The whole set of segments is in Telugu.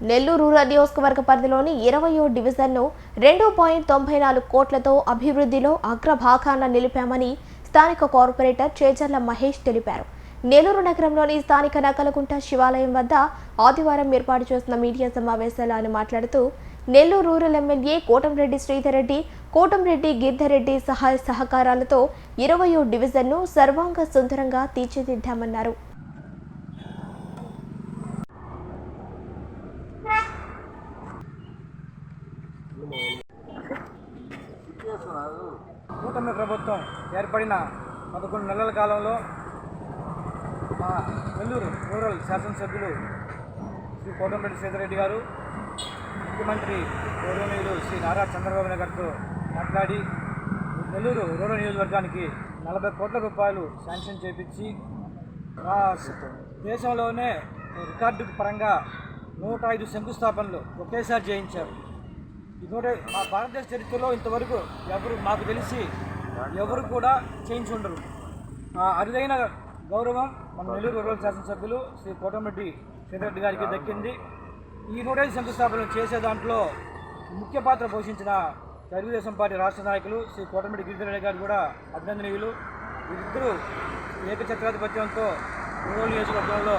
నెల్లూరు రూరల్ నియోజకవర్గ పరిధిలోని 20వ డివిజన్ను 2.94 కోట్లతో అభివృద్ధిలో అగ్రభాగాన నిలిపామని స్థానిక కార్పొరేటర్ చేజర్ల మహేష్ తెలిపారు. నెల్లూరు నగరంలోని స్థానిక నకలకుంట శివాలయం వద్ద ఆదివారం ఏర్పాటు చేసిన మీడియా సమావేశంలో ఆయన మాట్లాడుతూ నెల్లూరు రూరల్ ఎమ్మెల్యే కోటంరెడ్డి శ్రీధర్ రెడ్డి, కోటంరెడ్డి గిరిధర్ రెడ్డి సహాయ సహకారాలతో 20వ డివిజన్ను సర్వాంగ సుందరంగా తీర్చిదిద్దామన్నారు. కూటమి ప్రభుత్వం ఏర్పడిన 11 నెలల కాలంలో మా నెల్లూరు రూరల్ శాసనసభ్యులు శ్రీ కోటంరెడ్డి శ్రీధర్ రెడ్డి గారు, ముఖ్యమంత్రి గౌరవనీయులు శ్రీ నారా చంద్రబాబు నాయుడు గారితో మాట్లాడి నెల్లూరు రూరల్ నియోజకవర్గానికి 40 కోట్ల రూపాయలు శాంక్షన్ చేపించి దేశంలోనే రికార్డు పరంగా 105 శంకుస్థాపనలు ఒకేసారి చేయించారు. ఇదొకటే మా భారతదేశ చరిత్రలో ఇంతవరకు మాకు తెలిసి ఎవరు కూడా చేయించి ఉండరు. అరుదైన గౌరవం మన నెల్లూరు రూరల్ శాసనసభ్యులు శ్రీ కోటంరెడ్డి శ్రీధర్ రెడ్డి గారికి దక్కింది. ఈ 105 శంకుస్థాపనలు చేసే దాంట్లో ముఖ్య పాత్ర పోషించిన తెలుగుదేశం పార్టీ రాష్ట్ర నాయకులు శ్రీ కోటంరెడ్డి గిరిధర్ రెడ్డి గారు కూడా అభినందనీయులు. వీరిద్దరూ ఏకఛత్రాధిపత్యంతో రూరల్ నియోజకవర్గంలో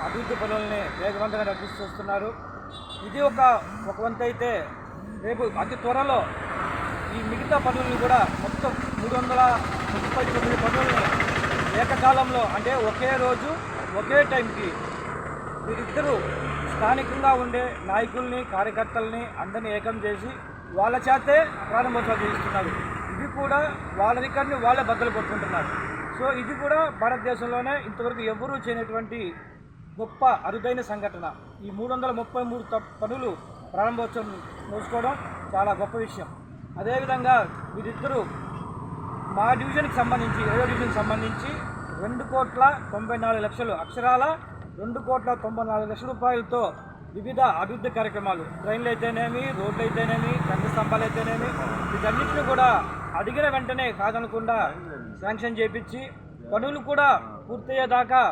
అభివృద్ధి పనులని వేగవంతంగా నడిపిస్తున్నారు. ఇది ఒక వంతు అయితే రేపు అతి త్వరలో ఈ మిగతా పనులను కూడా మొత్తం 339 పనులని ఏకకాలంలో, అంటే ఒకే రోజు ఒకే టైంకి వీరిద్దరూ స్థానికంగా ఉండే నాయకుల్ని, కార్యకర్తల్ని అందరినీ ఏకం చేసి వాళ్ళ చేతే ప్రారంభోత్సవం చేయిస్తున్నారు. ఇది కూడా వాళ్ళ రికార్డుని వాళ్ళే బద్దలు కొట్టుకుంటున్నారు. సో ఇది కూడా భారతదేశంలోనే ఇంతవరకు ఎవరూ చేయనటువంటి గొప్ప అరుదైన సంఘటన. ఈ 333 పనులు ప్రారంభోత్సవం నోచుకోవడం చాలా గొప్ప విషయం. అదేవిధంగా వీరిద్దరూ మా డివిజన్కి సంబంధించి 20వ డివిజన్కి సంబంధించి 2,94,00,000 అక్షరాల 2,94,00,000 రూపాయలతో వివిధ అభివృద్ధి కార్యక్రమాలు, ట్రైన్లు అయితేనేమి, రోడ్లు అయితేనేమి, కరెంటు స్తంభాలు అయితేనేమి, వీటన్నిటిని కూడా అడిగిన వెంటనే కాదనకుండా శాంక్షన్ చేయించి పనులు కూడా పూర్తయ్యేదాకా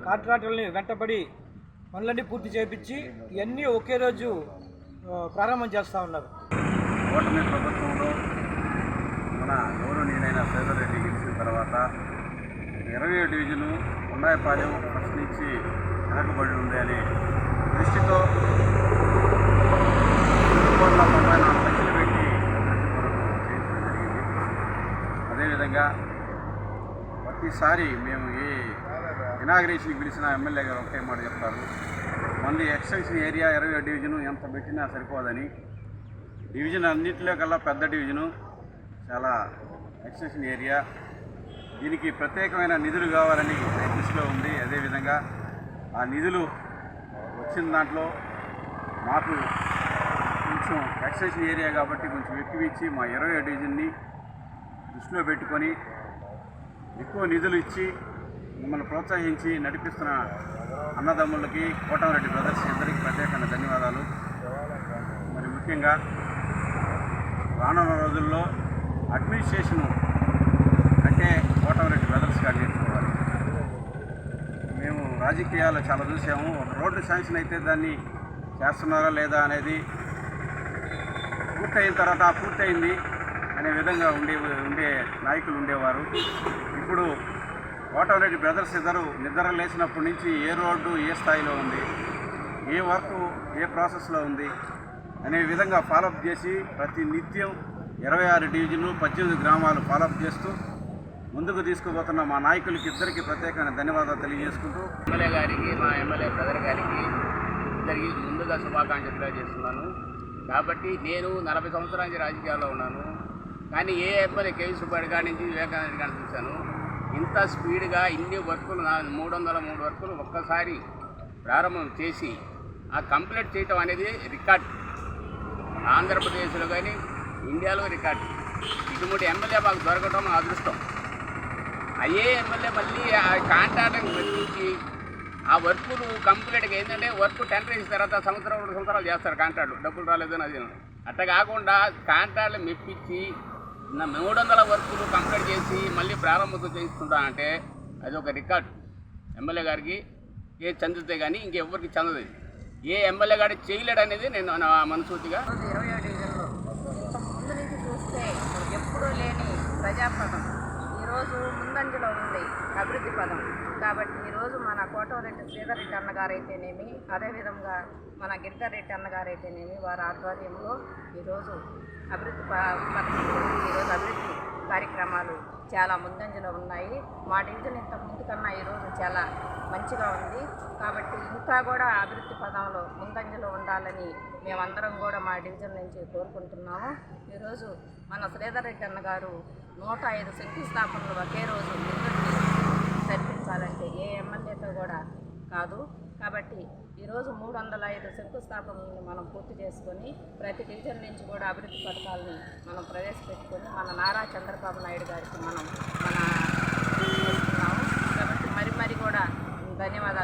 కాంట్రాక్టర్లని వెంటబడి పనులన్నీ పూర్తి చేయించి ఇవన్నీ ఒకే రోజు ప్రారంభం చేస్తూ ఉన్నారు. కూటమి ప్రభుత్వంలో మన గౌరవనీయులైన శ్రీధర్ రెడ్డి గెలిచిన తర్వాత 20వ డివిజను ఉన్నాయపాలెం ఫస్ట్ నుంచి వెనకబడి ఉంది అనే దృష్టితో 2,94 లక్షలు పెట్టి చేయడం జరిగింది. అదేవిధంగా ప్రతిసారి మేము ఏ ఇనాగ్రేషన్కి పిలిచిన ఎమ్మెల్యే గారు ఒకే మాట చెప్తారు, మళ్ళీ ఎక్స్టెన్షన్ ఏరియా 20వ డివిజను ఎంత పెట్టినా సరిపోదని. డివిజన్ అన్నింటిలో కల్లా పెద్ద డివిజను, చాలా ఎక్స్టెన్షన్ ఏరియా, దీనికి ప్రత్యేకమైన నిధులు కావాలని దృష్టిలో ఉంది. అదేవిధంగా ఆ నిధులు వచ్చిన దాంట్లో మాకు కొంచెం ఎక్స్టెన్షన్ ఏరియా కాబట్టి కొంచెం ఎక్కువ ఇచ్చి మా 20వ డివిజన్ని దృష్టిలో పెట్టుకొని ఎక్కువ నిధులు ఇచ్చి మమ్మల్ని ప్రోత్సహించి నడిపిస్తున్న అన్నదమ్ములకి, కోటంరెడ్డి బ్రదర్స్ ఇద్దరికి ప్రత్యేకమైన ధన్యవాదాలు. మరి ముఖ్యంగా రానున్న రోజుల్లో అడ్మినిస్ట్రేషను అంటే కోటంరెడ్డి బ్రదర్స్ గారు నేర్చుకోవాలి. మేము రాజకీయాలు చాలా చూసాము. ఒక రోడ్డు శాంక్షన్ అయితే దాన్ని చేస్తున్నారా లేదా అనేది పూర్తయిన తర్వాత పూర్తయింది అనే విధంగా ఉండే నాయకులు ఉండేవారు. ఇప్పుడు కోటంరెడ్డి బ్రదర్స్ ఇద్దరు నిద్ర లేచినప్పటి నుంచి ఏ రోడ్డు ఏ స్థాయిలో ఉంది, ఏ వర్క్ ఏ ప్రాసెస్లో ఉంది అనే విధంగా ఫాలోఅప్ చేసి ప్రతి నిత్యం 26 డివిజన్లు 18 గ్రామాలు ఫాలోఅప్ చేస్తూ ముందుకు తీసుకుపోతున్న మా నాయకులకి ఇద్దరికి ప్రత్యేకమైన ధన్యవాదాలు తెలియజేసుకుంటూ ఎమ్మెల్యే గారికి, మా ఎమ్మెల్యే బ్రదర్ గారికి ఇద్దరికి ముందుగా శుభాకాంక్షలు తెలియజేస్తున్నాను. కాబట్టి నేను 40 సంవత్సరాల నుంచి రాజకీయాల్లో ఉన్నాను, కానీ ఏ ఎమ్మెల్యే కేవీ సుబ్బారెడ్డి గారి నుంచి వివేకానంద గారిని చూశాను. ఇంత స్పీడ్గా ఇన్ని వర్కులు 303 వర్కులు ఒక్కసారి ప్రారంభం చేసి ఆ కంప్లీట్ చేయటం అనేది రికార్డ్. ఆంధ్రప్రదేశ్లో కానీ ఇండియాలో రికార్డు. ఇటువంటి ఎమ్మెల్యే మాకు దొరకడం మా అదృష్టం. అయ్యే ఎమ్మెల్యే మళ్ళీ ఆ కాంట్రాక్ట్ని పెట్టించి ఆ వర్కులు కంప్లీట్గా ఏంటంటే వర్క్ టెండర్ ఇచ్చిన తర్వాత 2 సంవత్సరాలు చేస్తారు కాంట్రాక్ట్లు, డబ్బులు రాలేదని అది. అట్లా కాకుండా కాంట్రాక్ట్లు మెప్పించి 300 వర్కులు కంప్లీట్ చేసి మళ్ళీ ప్రారంభంతో చేయిస్తుంటానంటే అది ఒక రికార్డు. ఎమ్మెల్యే గారికి ఏ చెందితే కానీ ఇంకెవ్వరికి చెందదు. ఏ ఎమ్మెల్యే గారు చేయలేడు అనేది నేను నా మనస్ఫూర్తిగా 20వ డివిజన్లో ఇంత ముందు నుంచి చూస్తే ఎప్పుడూ లేని ప్రజాపదం ఈరోజు ముందంజలో ఉంది అభివృద్ధి పదం. కాబట్టి ఈరోజు మన కోటవరెడ్డి శ్రీధర్ రెడ్డి అన్నగారైతేనేమి, అదేవిధంగా మన గిరిధర్ రెడ్డి అన్నగారైతేనేమి వారి ఆధ్వర్యంలో ఈరోజు అభివృద్ధి ఈరోజు అభివృద్ధి కార్యక్రమాలు చాలా ముందంజలో ఉన్నాయి. మా డివిజన్ ఇంత ముందు కన్నా ఈరోజు చాలా మంచిగా ఉంది. కాబట్టి ఇంకా కూడా అభివృద్ధి పదంలో ముందంజలో ఉండాలని మేమందరం కూడా మా డివిజన్ నుంచి కోరుకుంటున్నాము. ఈరోజు మన శ్రీధర్ రెడ్డి అన్నగారు 105 శంకుస్థాపనలు ఒకే రోజు జరిపించాలంటే ఏ ఎమ్మెల్యేతో కూడా కాదు. కాబట్టి ఈరోజు 305 శంకుస్థాపనలను మనం పూర్తి చేసుకొని ప్రతి డివిజన్ నుంచి కూడా అభివృద్ధి పథకాలని మనం ప్రవేశపెట్టుకొని మన నారా చంద్రబాబు నాయుడు గారికి మనం చేస్తున్నాము. కాబట్టి మరి కూడా ధన్యవాదాలు.